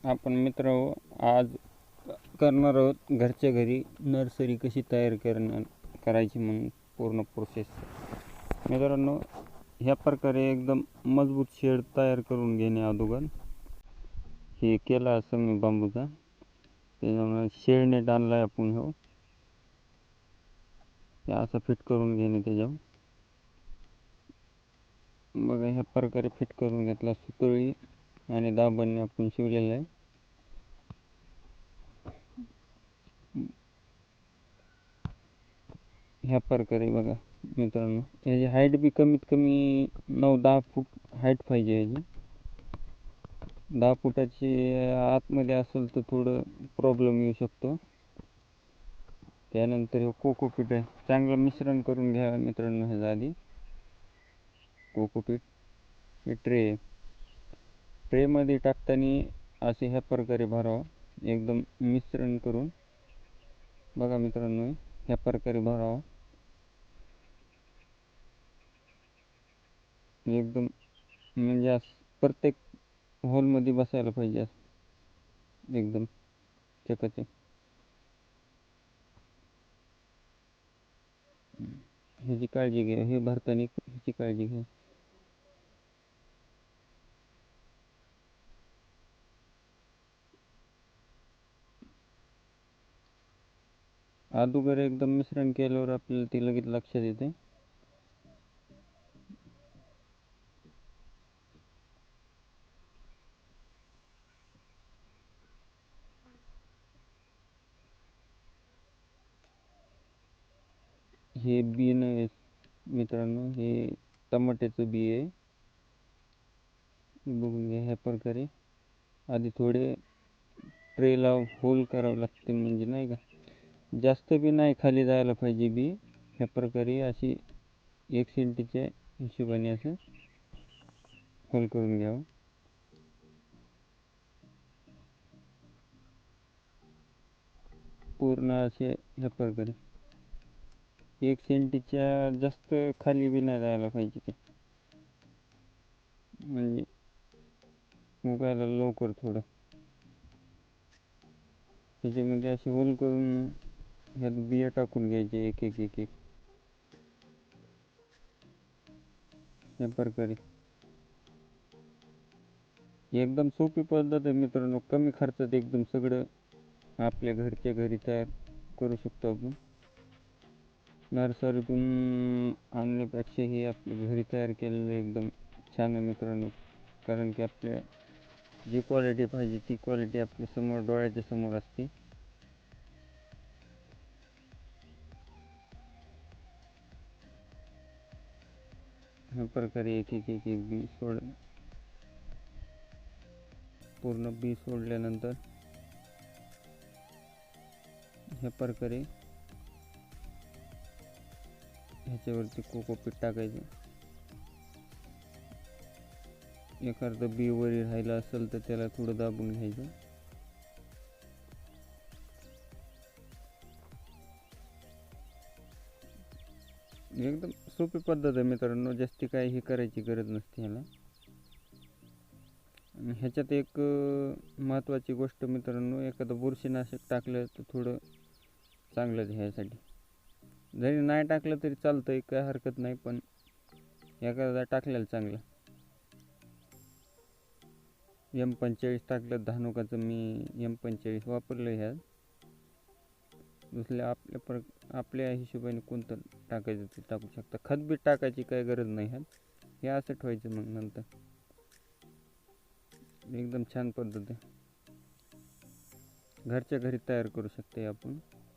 आपण मित्र आज करणार आहोत घरच्या घरी नर्सरी कशी तयार करायची म्हणून पूर्ण प्रोसेस. मित्रांनो, ह्या प्रकारे एकदम मजबूत शेड तयार करून घेणे अगोदर. हे केला असं मी बांबूचा, त्याच्यामुळे शेड नेट आणला आहे आपण. हो, हे असं फिट करून घेणे त्याच्यावर. बघा, ह्या प्रकारे फिट करून घेतला. सुतळी आणि दाबाने आपण शिवलेलं आहे. ह्या प्रकारे बघा मित्रांनो, याची हाईट बी कमीत कमी 9-10 फूट हाईट पाहिजे. याची 10 फुटाची आतमध्ये असेल तर थोडं प्रॉब्लेम येऊ शकतो. त्यानंतर हे कोकोपीट आहे, चांगलं मिश्रण करून घ्या मित्रांनो. ह्याच्या आधी कोकोपीट हे ट्रेमध्ये टाकताना असे ह्या प्रकारे भरावं, एकदम मिश्रण करून. बघा मित्रांनो, ह्या प्रकारे भरावं, एकदम म्हणजे प्रत्येक होलमध्ये बसायला पाहिजे एकदम चकाचक. ह्याची काळजी घ्या, हे भरताना ह्याची काळजी घ्या. अगोदर एकदम मिश्रण केल्यावर आपल्याला ते लगेच लक्षात येते. हे बी न मित्रांनो, हे टमाट्याचं बी आहे. बघून घ्या ह्या प्रकारे. आधी थोडे ट्रेला होल करावं लागते, म्हणजे नाही का, जास्त बी नाही खाली जायला पाहिजे बी. ह्या प्रकारे अशी 1 सेंटीच्या हिशोबाने असं होल करून घ्यावं. पूर्ण असे ह्या प्रकारे 1 सेंटीच्या जास्त खाली बी नाही जायला पाहिजे ते, म्हणजे उगायला लवकर. थोडं त्याच्यामध्ये असे होल करून ह्यात बिया टाकून घ्यायचे एक एक एक एक या प्रकारे. एकदम सोपी पद्धत आहे मित्रांनो, कमी खर्चात एकदम सगळं आपल्या घरच्या घरी तयार करू शकतो आपण. नर्सरीतून आणण्यापेक्षा हे आपल्या घरी तयार केलेलं एकदम छान आहे मित्रांनो. कारण की आपल्या जी क्वालिटी पाहिजे ती क्वालिटी आपल्या समोर, डोळ्याच्या समोर असते. ह्या प्रकारे एक एक एक एक बी पूर्ण बी सोडल्यानंतर ह्या प्रकारे ह्याच्यावरती कोकोपीट टाकायचं. एखादं बी वरी राहिलं असेल तर त्याला थोडं दाबून घ्यायचं. एकदम सोपी पद्धत आहे मित्रांनो, जास्ती काही हे करायची गरज नसते ह्याला. आणि ह्याच्यात एक महत्त्वाची गोष्ट मित्रांनो, एखादं बुरशीनाशक टाकलं तर थोडं चांगलं ह्यासाठी. जरी नाही टाकलं तरी चालतं, काय हरकत नाही, पण एखादा टाकलेलं चांगलं. M45 टाकलं धानुकाचं, मी M45 वापरलं. ह्यात दुसऱ्या आपल्या हिशोबाने कोणतं टाकायचं ते टाकू शकता. खत बी टाकायची काही गरज नाही ह्यात. हे असं ठेवायचं, मग नंतर एकदम छान पद्धत आहे, घरच्या घरी तयार करू शकते आपण.